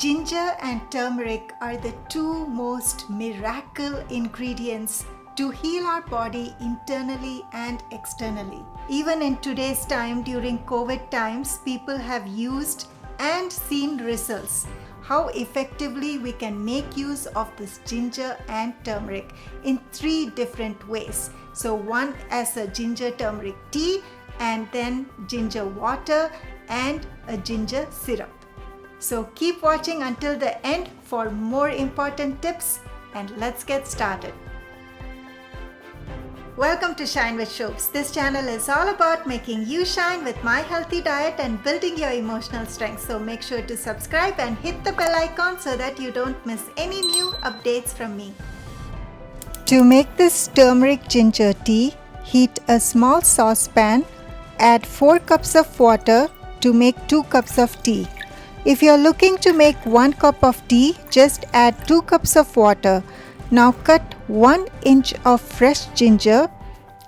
Ginger and turmeric are the two most miracle ingredients to heal our body internally and externally. Even in today's time, during COVID times, people have used and seen results. How effectively we can make use of this ginger and turmeric in 3 different ways. So one as a ginger turmeric tea, and then ginger water and a ginger syrup. So keep watching until the end for more important tips, and let's get started. Welcome to Shine with Shobs. This channel is all about making you shine with my healthy diet and building your emotional strength. So make sure to subscribe and hit the bell icon so that you don't miss any new updates from me. To make this turmeric ginger tea, heat a small saucepan, add 4 cups of water to make 2 cups of tea. If you're looking to make 1 cup of tea, just add 2 cups of water. Now cut 1 inch of fresh ginger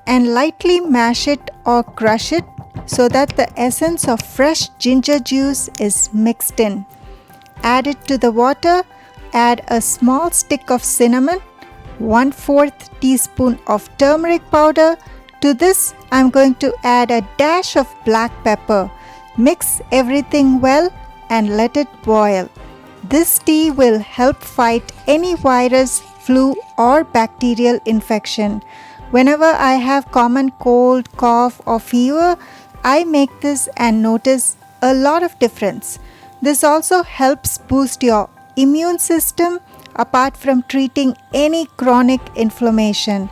and lightly mash it or crush it so that the essence of fresh ginger juice is mixed in. Add it to the water, add a small stick of cinnamon, 1/4 teaspoon of turmeric powder. To this, I'm going to add a dash of black pepper. Mix everything well and let it boil. This tea will help fight any virus, flu or bacterial infection. Whenever I have common cold, cough or fever, I make this and notice a lot of difference. This also helps boost your immune system apart from treating any chronic inflammation.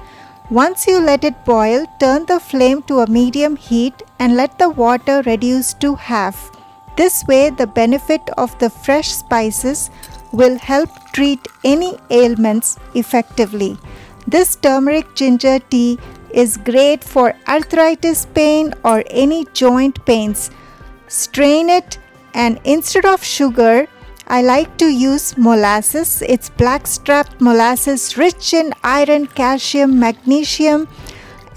Once you let it boil, turn the flame to a medium heat and let the water reduce to half. This way, the benefit of the fresh spices will help treat any ailments effectively. This turmeric ginger tea is great for arthritis pain or any joint pains. Strain it, and instead of sugar, I like to use molasses. It's blackstrap molasses rich in iron, calcium, magnesium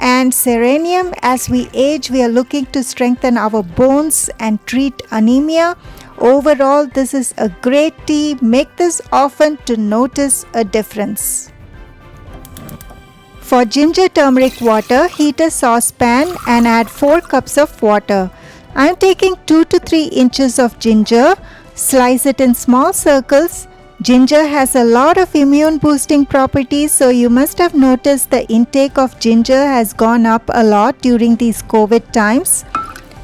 and selenium. As we age, we are looking to strengthen our bones and treat anemia. Overall, this is a great tea. Make this often to notice a difference. For ginger turmeric water, heat a saucepan and add 4 cups of water. I am taking 2 to 3 inches of ginger. Slice it in small circles. Ginger has a lot of immune boosting properties, so you must have noticed the intake of ginger has gone up a lot during these COVID times.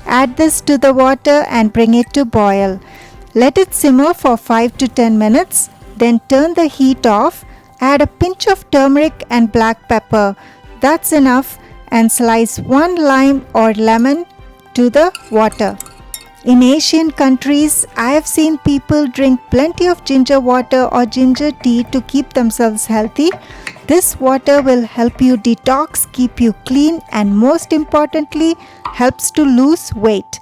Add this to the water and bring it to boil. Let it simmer for 5 to 10 minutes. Then turn the heat off. Add a pinch of turmeric and black pepper. That's enough, and slice 1 lime or lemon to the water. In Asian countries, I have seen people drink plenty of ginger water or ginger tea to keep themselves healthy. This water will help you detox, keep you clean, and most importantly, helps to lose weight.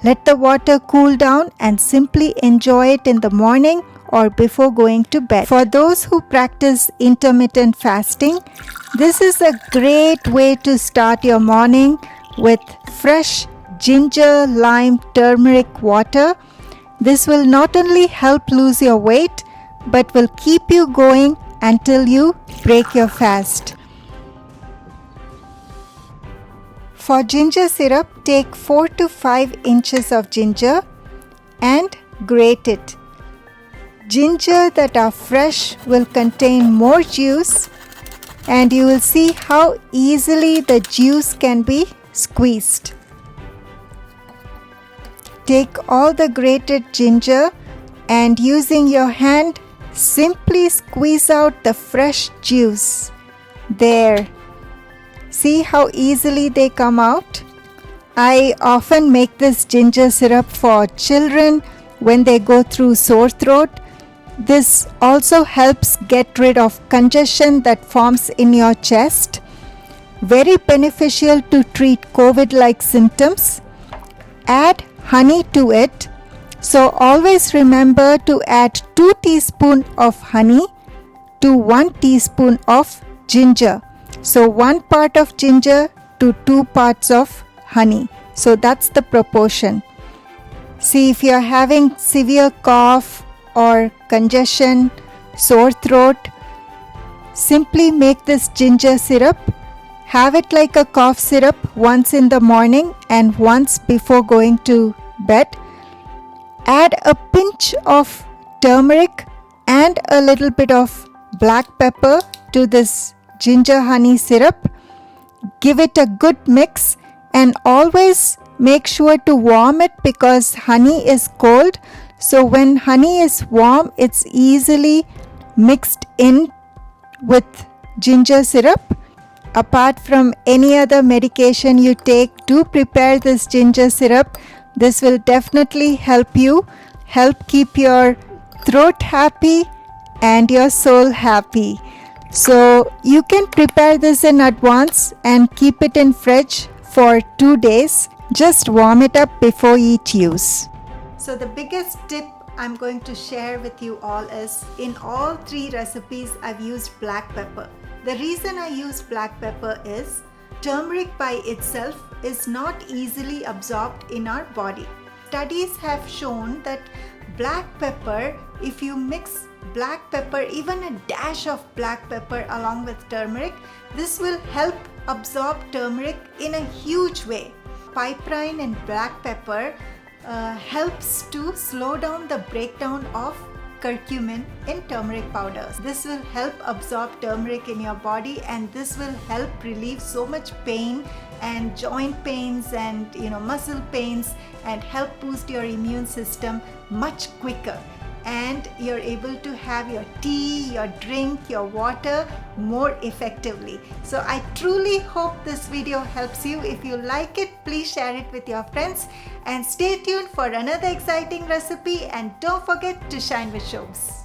Let the water cool down and simply enjoy it in the morning or before going to bed. For those who practice intermittent fasting, this is a great way to start your morning with fresh ginger, lime, turmeric water. This will not only help lose your weight, but will keep you going until you break your fast. For ginger syrup, take 4 to 5 inches of ginger and grate it. Ginger that are fresh will contain more juice, and you will see how easily the juice can be squeezed. Take all the grated ginger and using your hand, simply squeeze out the fresh juice. There. See how easily they come out? I often make this ginger syrup for children when they go through sore throat. This also helps get rid of congestion that forms in your chest. Very beneficial to treat COVID-like symptoms. Add honey to it. So always remember to add 2 teaspoons of honey to 1 teaspoon of ginger. So 1 part of ginger to 2 parts of honey. So that's the proportion. See, if you're having severe cough or congestion, sore throat, simply make this ginger syrup. Have it like a cough syrup once in the morning and once before going to bed. Add a pinch of turmeric and a little bit of black pepper to this ginger honey syrup. Give it a good mix and always make sure to warm it because honey is cold. So when honey is warm, it's easily mixed in with ginger syrup. Apart from any other medication you take, do prepare this ginger syrup. This will definitely help keep your throat happy and your soul happy. So you can prepare this in advance and keep it in fridge for 2 days. Just warm it up before each use. So the biggest tip I'm going to share with you all is, in all 3 recipes I've used black pepper. The reason I use black pepper is turmeric by itself is not easily absorbed in our body. Studies have shown that black pepper, if you mix black pepper, even a dash of black pepper along with turmeric, this will help absorb turmeric in a huge way. Piperine and black pepper helps to slow down the breakdown of curcumin in turmeric powders. This will help absorb turmeric in your body, and this will help relieve so much pain and joint pains and muscle pains, and help boost your immune system much quicker. And you're able to have your tea, your drink, your water more effectively. So I truly hope this video helps you. If you like it, please share it with your friends and stay tuned for another exciting recipe, and don't forget to shine with Shobs.